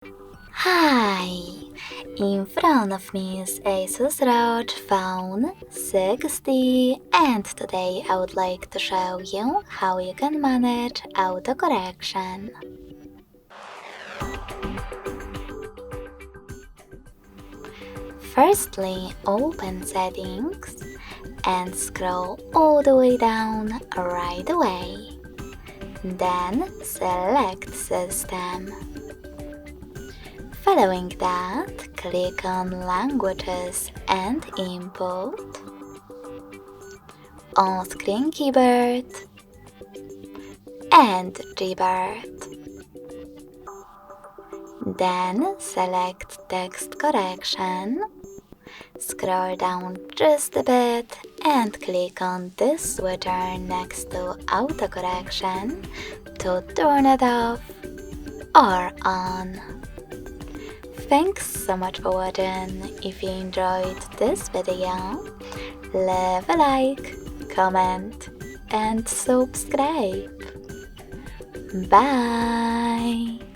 Hi! In front of me is Asus ROG Phone 60, and today I would like to show you how you can manage autocorrection. Firstly, open Settings and scroll all the way down right away. Then select System. Following that, click on Languages and Input, On-Screen Keyboard, and Keyboard. Then select Text Correction, scroll down just a bit and click on this switcher next to Autocorrection to turn it off or on. Thanks so much for watching. If you enjoyed this video, leave a like, comment and subscribe. Bye!